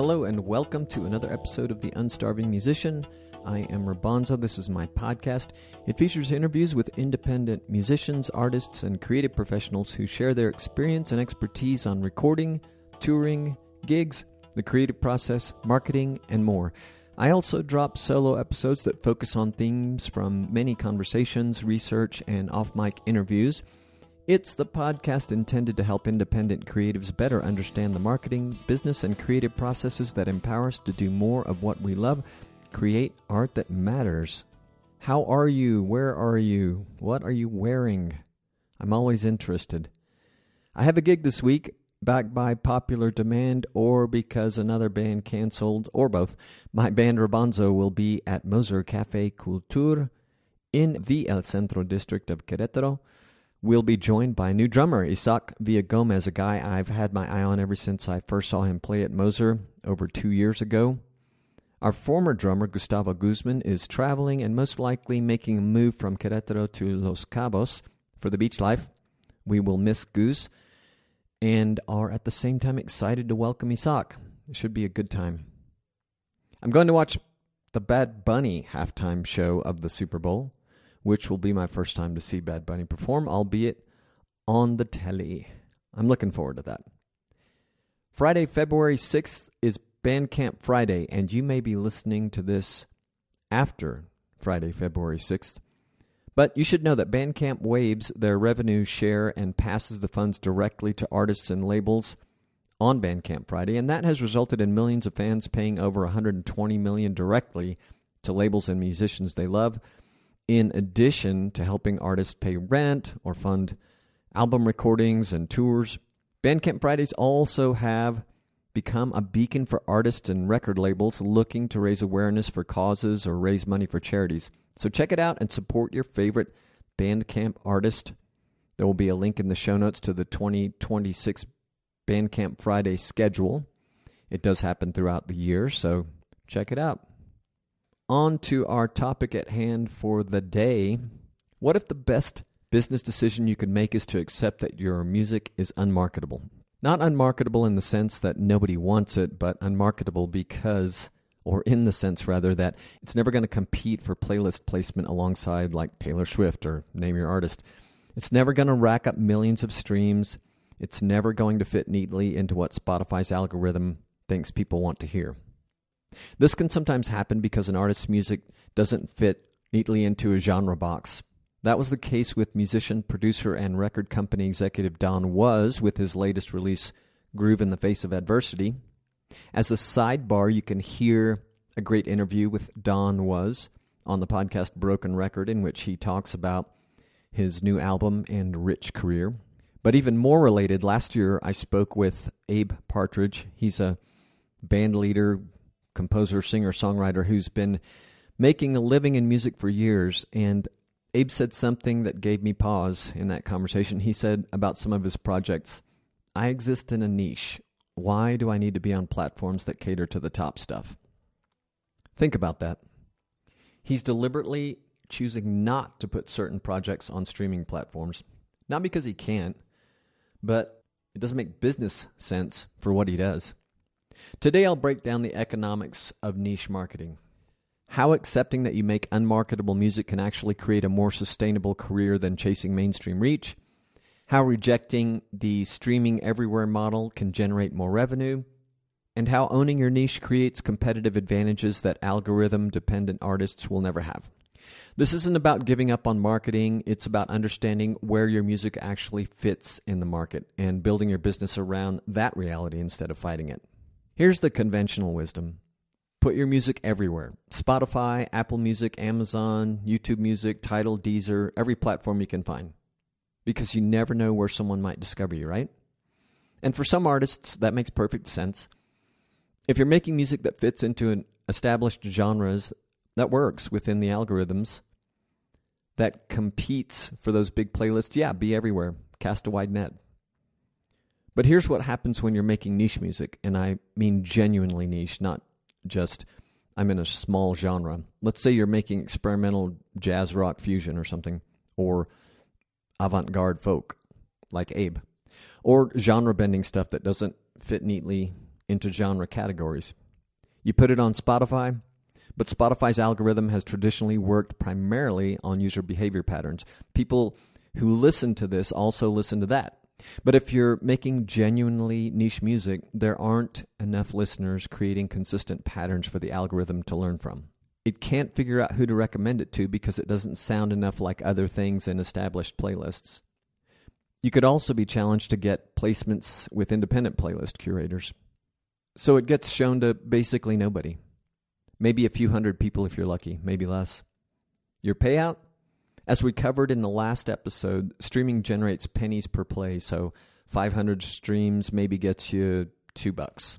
Hello and welcome to another episode of The Unstarving Musician. I am Rabanzo. This is my podcast. It features interviews with independent musicians, artists, and creative professionals who share their experience and expertise on recording, touring, gigs, the creative process, marketing, and more. I also drop solo episodes that focus on themes from many conversations, research, and off-mic interviews. It's the podcast intended to help independent creatives better understand the marketing, business, and creative processes that empower us to do more of what we love, create art that matters. How are you? Where are you? What are you wearing? I'm always interested. I have a gig this week, backed by popular demand or because another band canceled, or both. My band Rabanzo will be at Moser Café Culture in the El Centro district of Querétaro. We'll be joined by a new drummer, Isaac Villagomez, a guy I've had my eye on ever since I first saw him play at Moser over 2 years ago. Our former drummer, Gustavo Guzman, is traveling and most likely making a move from Querétaro to Los Cabos for the beach life. We will miss Guz and are at the same time excited to welcome Isaac. It should be a good time. I'm going to watch the Bad Bunny halftime show of the Super Bowl, which will be my first time to see Bad Bunny perform, albeit on the telly. I'm looking forward to that. Friday, February 6th is Bandcamp Friday, and you may be listening to this after Friday, February 6th. But you should know that Bandcamp waives their revenue share and passes the funds directly to artists and labels on Bandcamp Friday, and that has resulted in millions of fans paying over $120 million directly to labels and musicians they love, in addition to helping artists pay rent or fund album recordings and tours. Bandcamp Fridays also have become a beacon for artists and record labels looking to raise awareness for causes or raise money for charities. So check it out and support your favorite Bandcamp artist. There will be a link in the show notes to the 2026 Bandcamp Friday schedule. It does happen throughout the year, so check it out. On to our topic at hand for the day. What if the best business decision you could make is to accept that your music is unmarketable? Not unmarketable in the sense that nobody wants it, but unmarketable because, or in the sense rather, that it's never going to compete for playlist placement alongside like Taylor Swift or name your artist. It's never going to rack up millions of streams. It's never going to fit neatly into what Spotify's algorithm thinks people want to hear. This can sometimes happen because an artist's music doesn't fit neatly into a genre box. That was the case with musician, producer, and record company executive Don Was with his latest release, Groove in the Face of Adversity. As a sidebar, you can hear a great interview with Don Was on the podcast Broken Record, in which he talks about his new album and rich career. But even more related, last year I spoke with Abe Partridge. He's a band leader, composer, singer, songwriter who's been making a living in music for years. And Abe said something that gave me pause in that conversation. He said about some of his projects, I exist in a niche. Why do I need to be on platforms that cater to the top stuff? Think about that. He's deliberately choosing not to put certain projects on streaming platforms. Not because he can't, but it doesn't make business sense for what he does. Today, I'll break down the economics of niche marketing. How accepting that you make unmarketable music can actually create a more sustainable career than chasing mainstream reach. How rejecting the streaming everywhere model can generate more revenue. And how owning your niche creates competitive advantages that algorithm-dependent artists will never have. This isn't about giving up on marketing. It's about understanding where your music actually fits in the market and building your business around that reality instead of fighting it. Here's the conventional wisdom. Put your music everywhere. Spotify, Apple Music, Amazon, YouTube Music, Tidal, Deezer, every platform you can find. Because you never know where someone might discover you, right? And for some artists, that makes perfect sense. If you're making music that fits into an established genres, that works within the algorithms, that competes for those big playlists, yeah, be everywhere. Cast a wide net. But here's what happens when you're making niche music, and I mean genuinely niche, not just I'm in a small genre. Let's say you're making experimental jazz rock fusion or something, or avant-garde folk like Abe, or genre-bending stuff that doesn't fit neatly into genre categories. You put it on Spotify, but Spotify's algorithm has traditionally worked primarily on user behavior patterns. People who listen to this also listen to that. But if you're making genuinely niche music, there aren't enough listeners creating consistent patterns for the algorithm to learn from. It can't figure out who to recommend it to because it doesn't sound enough like other things in established playlists. You could also be challenged to get placements with independent playlist curators. So it gets shown to basically nobody. Maybe a few hundred people if you're lucky, maybe less. Your payout? As we covered in the last episode, streaming generates pennies per play, so 500 streams maybe gets you $2.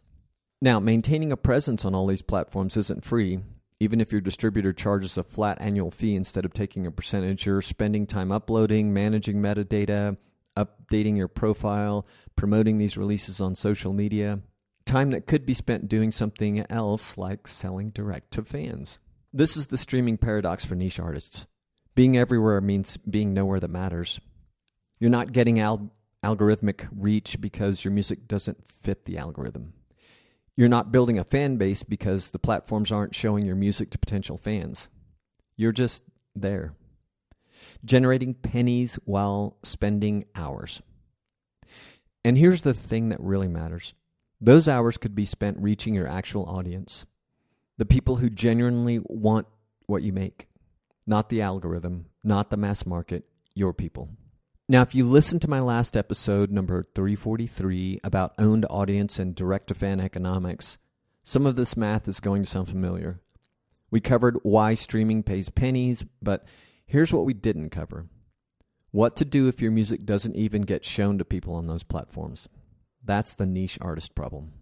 Now, maintaining a presence on all these platforms isn't free. Even if your distributor charges a flat annual fee instead of taking a percentage, you're spending time uploading, managing metadata, updating your profile, promoting these releases on social media. Time that could be spent doing something else like selling direct to fans. This is the streaming paradox for niche artists. Being everywhere means being nowhere that matters. You're not getting algorithmic reach because your music doesn't fit the algorithm. You're not building a fan base because the platforms aren't showing your music to potential fans. You're just there, generating pennies while spending hours. And here's the thing that really matters. Those hours could be spent reaching your actual audience, the people who genuinely want what you make, not the algorithm, not the mass market, your people. Now, if you listened to my last episode, number 343, about owned audience and direct-to-fan economics, some of this math is going to sound familiar. We covered why streaming pays pennies, but here's what we didn't cover. What to do if your music doesn't even get shown to people on those platforms. That's the niche artist problem.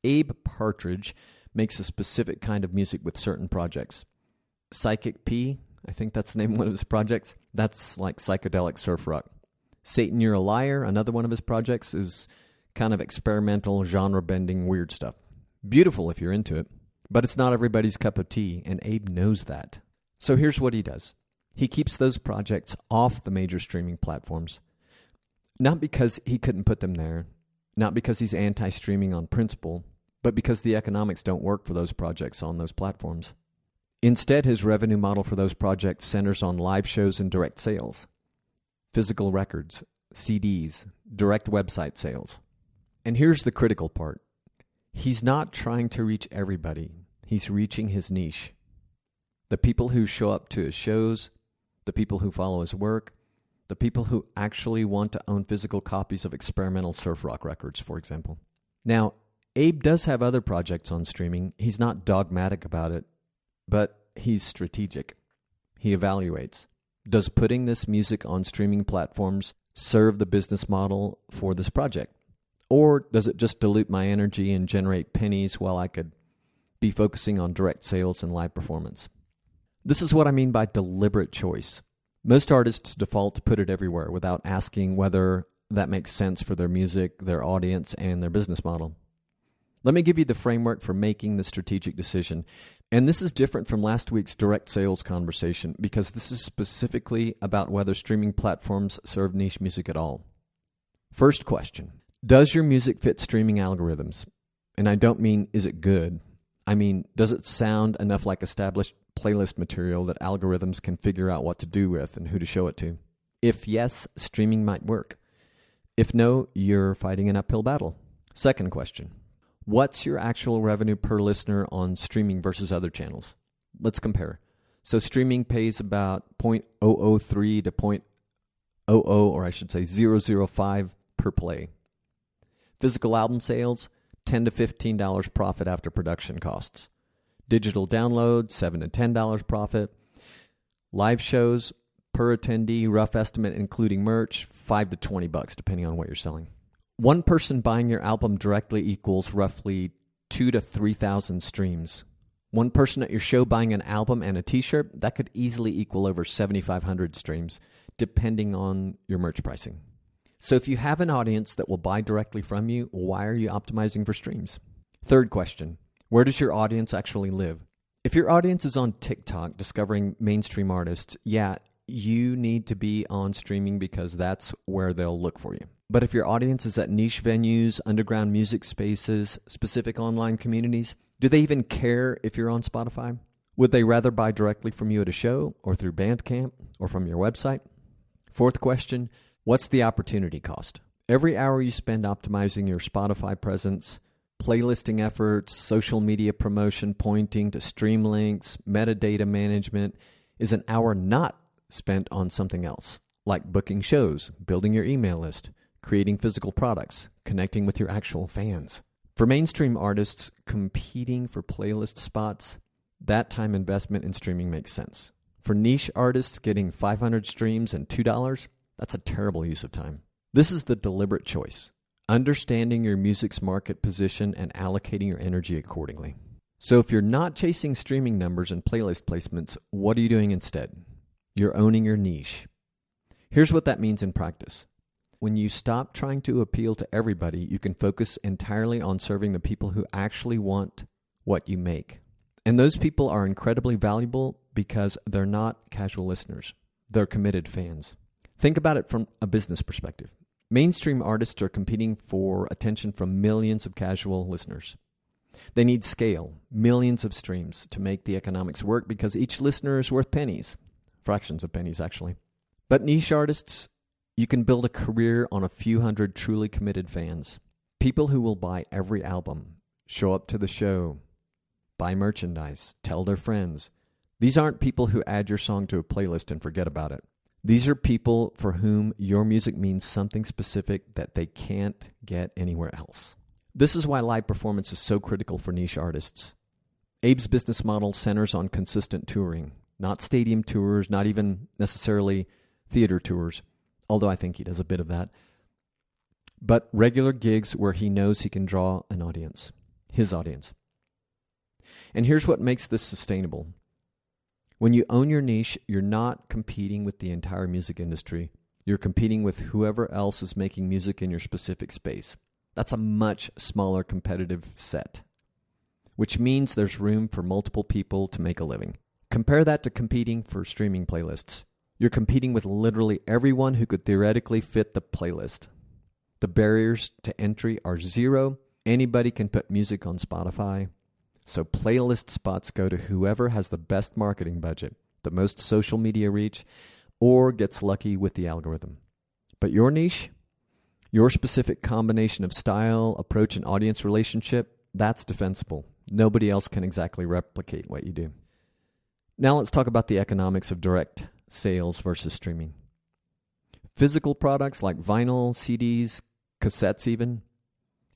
Abe Partridge makes a specific kind of music with certain projects. Psychic P, I think that's the name of one of his projects. That's like psychedelic surf rock. Satan, You're a Liar, another one of his projects, is kind of experimental, genre-bending, weird stuff. Beautiful if you're into it, but it's not everybody's cup of tea, and Abe knows that. So here's what he does. He keeps those projects off the major streaming platforms. Not because he couldn't put them there, not because he's anti-streaming on principle, but because the economics don't work for those projects on those platforms. Instead, his revenue model for those projects centers on live shows and direct sales. Physical records, CDs, direct website sales. And here's the critical part. He's not trying to reach everybody. He's reaching his niche. The people who show up to his shows, the people who follow his work, the people who actually want to own physical copies of experimental surf rock records, for example. Now, Abe does have other projects on streaming. He's not dogmatic about it, but he's strategic. He evaluates. Does putting this music on streaming platforms serve the business model for this project? Or does it just dilute my energy and generate pennies while I could be focusing on direct sales and live performance? This is what I mean by deliberate choice. Most artists default to put it everywhere without asking whether that makes sense for their music, their audience, and their business model. Let me give you the framework for making the strategic decision. And this is different from last week's direct sales conversation because this is specifically about whether streaming platforms serve niche music at all. First question, does your music fit streaming algorithms? And I don't mean, is it good? I mean, does it sound enough like established playlist material that algorithms can figure out what to do with and who to show it to? If yes, streaming might work. If no, you're fighting an uphill battle. Second question. What's your actual revenue per listener on streaming versus other channels? Let's compare. So streaming pays about 0.003 to 0.00, or I should say 0.005 per play. Physical album sales, $10 to $15 profit after production costs. Digital download, $7 to $10 profit. Live shows, per attendee, rough estimate including merch, $5 to $20 depending on what you're selling. One person buying your album directly equals roughly 2,000 to 3,000 streams. One person at your show buying an album and a t-shirt, that could easily equal over 7,500 streams, depending on your merch pricing. So if you have an audience that will buy directly from you, why are you optimizing for streams? Third question, where does your audience actually live? If your audience is on TikTok discovering mainstream artists, yeah, you need to be on streaming because that's where they'll look for you. But if your audience is at niche venues, underground music spaces, specific online communities, do they even care if you're on Spotify? Would they rather buy directly from you at a show or through Bandcamp or from your website? Fourth question, what's the opportunity cost? Every hour you spend optimizing your Spotify presence, playlisting efforts, social media promotion, pointing to stream links, metadata management, is an hour not spent on something else, like booking shows, building your email list, creating physical products, connecting with your actual fans. For mainstream artists competing for playlist spots, that time investment in streaming makes sense. For niche artists getting 500 streams and $2, that's a terrible use of time. This is the deliberate choice, understanding your music's market position and allocating your energy accordingly. So if you're not chasing streaming numbers and playlist placements, what are you doing instead? You're owning your niche. Here's what that means in practice. When you stop trying to appeal to everybody, you can focus entirely on serving the people who actually want what you make. And those people are incredibly valuable because they're not casual listeners. They're committed fans. Think about it from a business perspective. Mainstream artists are competing for attention from millions of casual listeners. They need scale, millions of streams, to make the economics work because each listener is worth pennies. Fractions of pennies, actually. But niche artists, you can build a career on a few hundred truly committed fans. People who will buy every album, show up to the show, buy merchandise, tell their friends. These aren't people who add your song to a playlist and forget about it. These are people for whom your music means something specific that they can't get anywhere else. This is why live performance is so critical for niche artists. Abe's business model centers on consistent touring, not stadium tours, not even necessarily theater tours, although I think he does a bit of that, but regular gigs where he knows he can draw an audience, his audience. And here's what makes this sustainable. When you own your niche, you're not competing with the entire music industry. You're competing with whoever else is making music in your specific space. That's a much smaller competitive set, which means there's room for multiple people to make a living. Compare that to competing for streaming playlists. You're competing with literally everyone who could theoretically fit the playlist. The barriers to entry are zero. Anybody can put music on Spotify. So playlist spots go to whoever has the best marketing budget, the most social media reach, or gets lucky with the algorithm. But your niche, your specific combination of style, approach, and audience relationship, that's defensible. Nobody else can exactly replicate what you do. Now let's talk about the economics of direct sales versus streaming. Physical products like vinyl, CDs, cassettes even,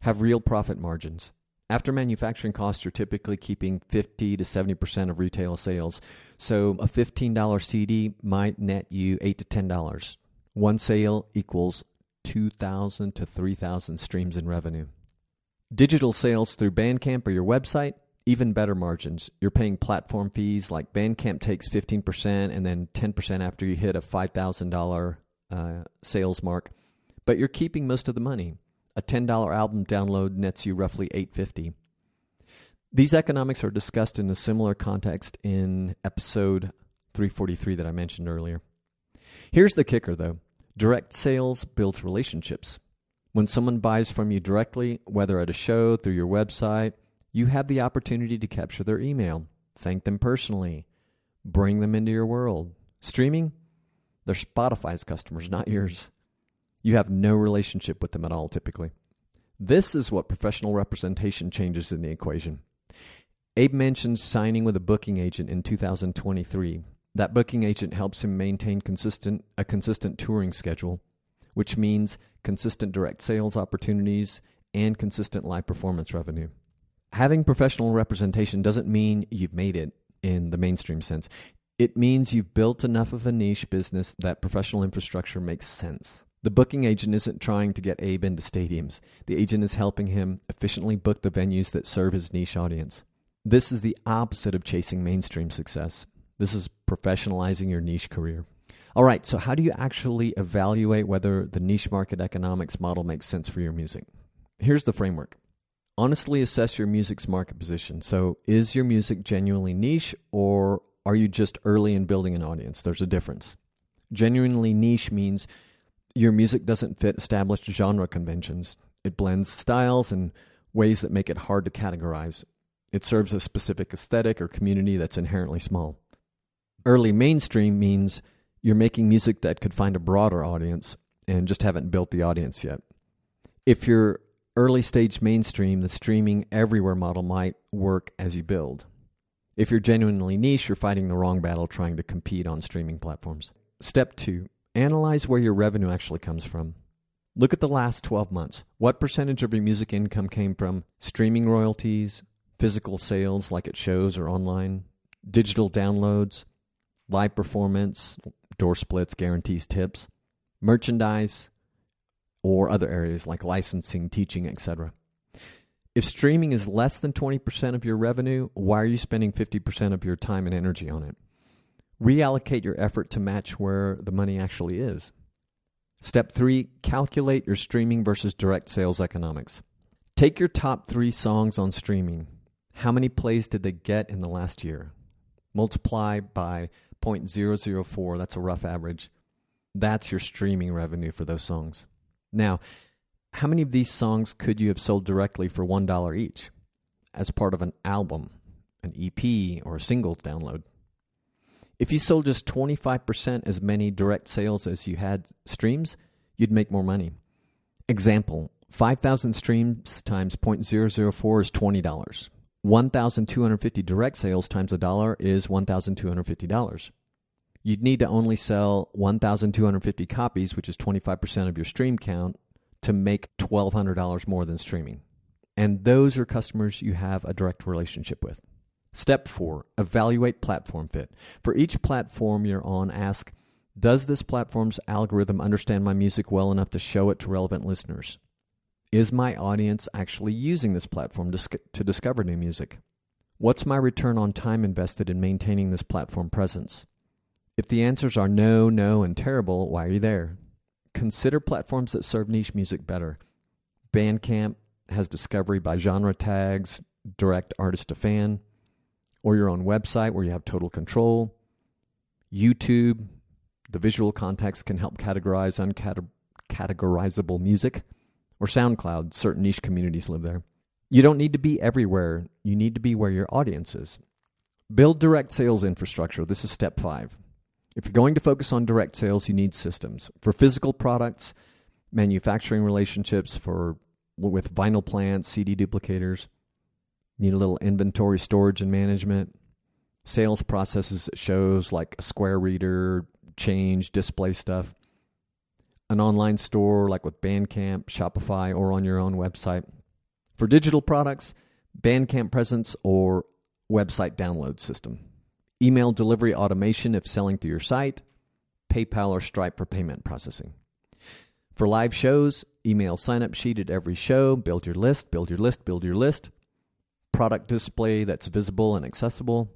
have real profit margins. After manufacturing costs, you're typically keeping 50 to 70% of retail sales. So a $15 CD might net you $8 to $10. One sale equals 2,000 to 3,000 streams in revenue. Digital sales through Bandcamp or your website, even better margins. You're paying platform fees like Bandcamp takes 15% and then 10% after you hit a $5,000 sales mark. But you're keeping most of the money. A $10 album download nets you roughly $8.50. These economics are discussed in a similar context in episode 343 that I mentioned earlier. Here's the kicker, though. Direct sales builds relationships. When someone buys from you directly, whether at a show, through your website, you have the opportunity to capture their email, thank them personally, bring them into your world. Streaming? They're Spotify's customers, not yours. You have no relationship with them at all, typically. This is what professional representation changes in the equation. Abe mentioned signing with a booking agent in 2023. That booking agent helps him maintain a consistent touring schedule, which means consistent direct sales opportunities and consistent live performance revenue. Having professional representation doesn't mean you've made it in the mainstream sense. It means you've built enough of a niche business that professional infrastructure makes sense. The booking agent isn't trying to get Abe into stadiums. The agent is helping him efficiently book the venues that serve his niche audience. This is the opposite of chasing mainstream success. This is professionalizing your niche career. All right, so how do you actually evaluate whether the niche market economics model makes sense for your music? Here's the framework. Honestly assess your music's market position. So is your music genuinely niche, or are you just early in building an audience? There's a difference. Genuinely niche means Your music doesn't fit established genre conventions. It blends styles in ways that make it hard to categorize. It serves a specific aesthetic or community that's inherently small. Early mainstream means you're making music that could find a broader audience and just haven't built the audience yet. If you're early stage mainstream, the streaming everywhere model might work as you build. If you're genuinely niche, you're fighting the wrong battle trying to compete on streaming platforms. Step 2, analyze where your revenue actually comes from. Look at the last 12 months. What percentage of your music income came from streaming royalties, physical sales like at shows or online, digital downloads, live performance, door splits, guarantees, tips, merchandise, or other areas like licensing, teaching, etc. If streaming is less than 20% of your revenue, why are you spending 50% of your time and energy on it? Reallocate your effort to match where the money actually is. Step 3, calculate your streaming versus direct sales economics. Take your top 3 songs on streaming. How many plays did they get in the last year? Multiply by 0.004, that's a rough average. That's your streaming revenue for those songs. Now, how many of these songs could you have sold directly for $1 each as part of an album, an EP, or a single download? If you sold just 25% as many direct sales as you had streams, you'd make more money. Example, 5,000 streams times 0.004 is $20. 1,250 direct sales times $1 is $1,250. You'd need to only sell 1,250 copies, which is 25% of your stream count, to make $1,200 more than streaming. And those are customers you have a direct relationship with. Step 4, evaluate platform fit. For each platform you're on, ask, does this platform's algorithm understand my music well enough to show it to relevant listeners? Is my audience actually using this platform to discover new music? What's my return on time invested in maintaining this platform presence? If the answers are no, no, and terrible, why are you there? Consider platforms that serve niche music better. Bandcamp has discovery by genre tags, direct artist to fan, or your own website where you have total control. YouTube, the visual context can help categorize uncategorizable music. Or SoundCloud, certain niche communities live there. You don't need to be everywhere. You need to be where your audience is. Build direct sales infrastructure. This is step 5. If you're going to focus on direct sales, you need systems. For physical products, manufacturing relationships, with vinyl plants, CD duplicators. You need a little inventory storage and management. Sales processes at shows like a Square Reader, Change, display stuff. An online store like with Bandcamp, Shopify, or on your own website. For digital products, Bandcamp presence or website download system. Email delivery automation if selling through your site. PayPal or Stripe for payment processing. For live shows, email sign-up sheet at every show. Build your list, build your list, build your list. Product display that's visible and accessible.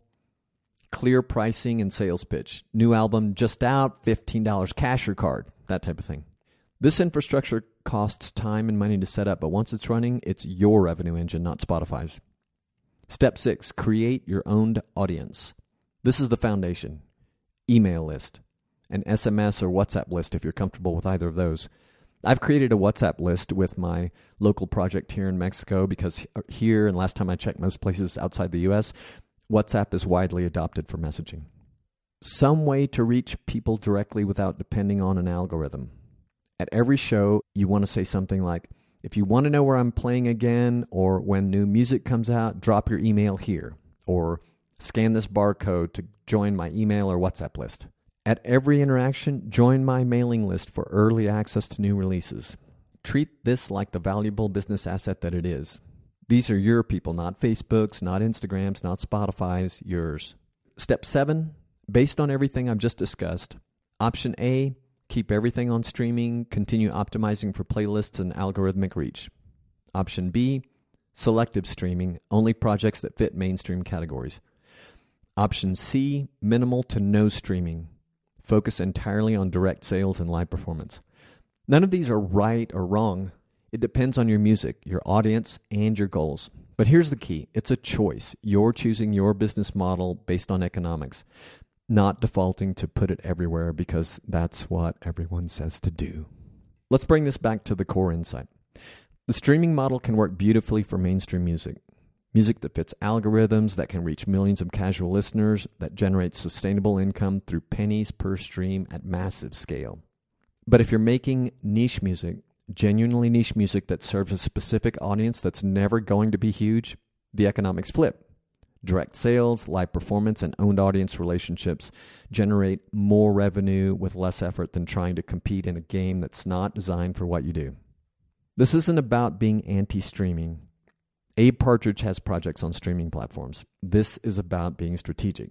Clear pricing and sales pitch. New album just out, $15 cash or card, that type of thing. This infrastructure costs time and money to set up, but once it's running, it's your revenue engine, not Spotify's. Step 6, create your owned audience. This is the foundation. Email list, an SMS or WhatsApp list if you're comfortable with either of those. I've created a WhatsApp list with my local project here in Mexico because here, and last time I checked most places outside the U.S., WhatsApp is widely adopted for messaging. Some way to reach people directly without depending on an algorithm. At every show, you want to say something like, if you want to know where I'm playing again or when new music comes out, drop your email here. Or scan this barcode to join my email or WhatsApp list. At every interaction, join my mailing list for early access to new releases. Treat this like the valuable business asset that it is. These are your people, not Facebook's, not Instagram's, not Spotify's, yours. Step 7, based on everything I've just discussed. Option A, keep everything on streaming, continue optimizing for playlists and algorithmic reach. Option B, selective streaming, only projects that fit mainstream categories. Option C, minimal to no streaming. Focus entirely on direct sales and live performance. None of these are right or wrong. It depends on your music, your audience, and your goals. But here's the key. It's a choice. You're choosing your business model based on economics, not defaulting to put it everywhere because that's what everyone says to do. Let's bring this back to the core insight. The streaming model can work beautifully for mainstream music. Music that fits algorithms, that can reach millions of casual listeners, that generates sustainable income through pennies per stream at massive scale. But if you're making niche music, genuinely niche music that serves a specific audience that's never going to be huge, the economics flip. Direct sales, live performance, and owned audience relationships generate more revenue with less effort than trying to compete in a game that's not designed for what you do. This isn't about being anti-streaming. Abe Partridge has projects on streaming platforms. This is about being strategic,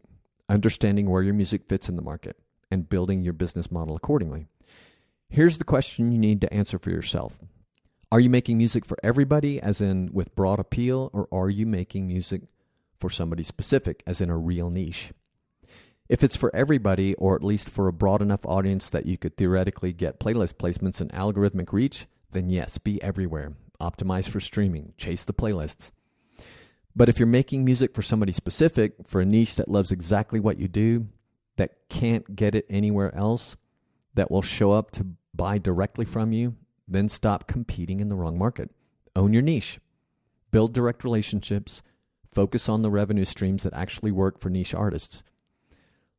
understanding where your music fits in the market, and building your business model accordingly. Here's the question you need to answer for yourself. Are you making music for everybody, as in with broad appeal, or are you making music for somebody specific, as in a real niche? If it's for everybody, or at least for a broad enough audience that you could theoretically get playlist placements and algorithmic reach, then yes, be everywhere. Optimize for streaming, chase the playlists. But if you're making music for somebody specific, for a niche that loves exactly what you do, that can't get it anywhere else, that will show up to buy directly from you, then stop competing in the wrong market. Own your niche. Build direct relationships. Focus on the revenue streams that actually work for niche artists.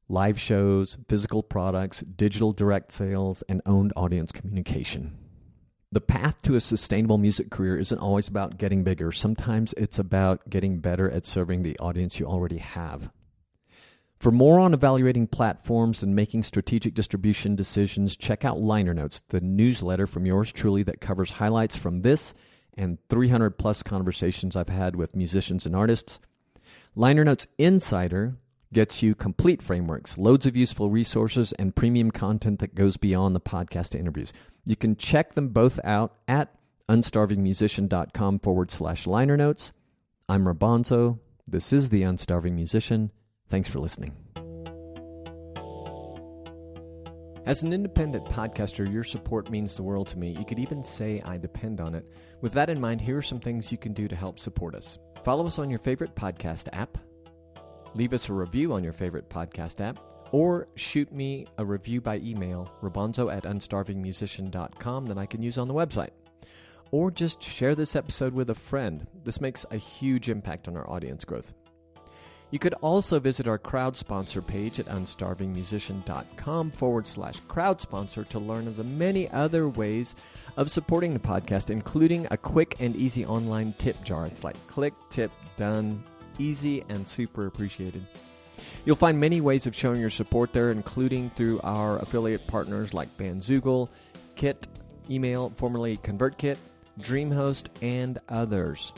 Live shows, physical products, digital direct sales, and owned audience communication. The path to a sustainable music career isn't always about getting bigger. Sometimes it's about getting better at serving the audience you already have. For more on evaluating platforms and making strategic distribution decisions, check out Liner Notes, the newsletter from yours truly that covers highlights from this and 300 plus conversations I've had with musicians and artists. Liner Notes Insider gets you complete frameworks, loads of useful resources, and premium content that goes beyond the podcast interviews. You can check them both out at unstarvingmusician.com/liner notes. I'm Rabonzo. This is The Unstarving Musician. Thanks for listening. As an independent podcaster, your support means the world to me. You could even say I depend on it. With that in mind, here are some things you can do to help support us. Follow us on your favorite podcast app. Leave us a review on your favorite podcast app. Or shoot me a review by email, rabonzo@unstarvingmusician.com, that I can use on the website. Or just share this episode with a friend. This makes a huge impact on our audience growth. You could also visit our crowd sponsor page at unstarvingmusician.com/crowd sponsor to learn of the many other ways of supporting the podcast, including a quick and easy online tip jar. It's like click, tip, done, easy and super appreciated. You'll find many ways of showing your support there, including through our affiliate partners like Bandzoogle, Kit, Email, formerly ConvertKit, DreamHost, and others.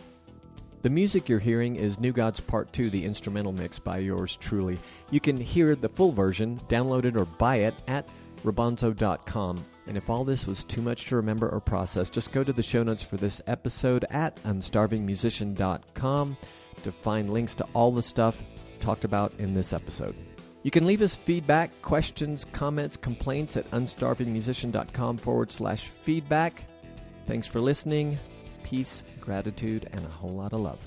The music you're hearing is New Gods Part 2, the instrumental mix by yours truly. You can hear the full version, download it, or buy it at rabonzo.com. And if all this was too much to remember or process, just go to the show notes for this episode at unstarvingmusician.com to find links to all the stuff talked about in this episode. You can leave us feedback, questions, comments, complaints at unstarvingmusician.com/feedback. Thanks for listening. Peace, gratitude, and a whole lot of love.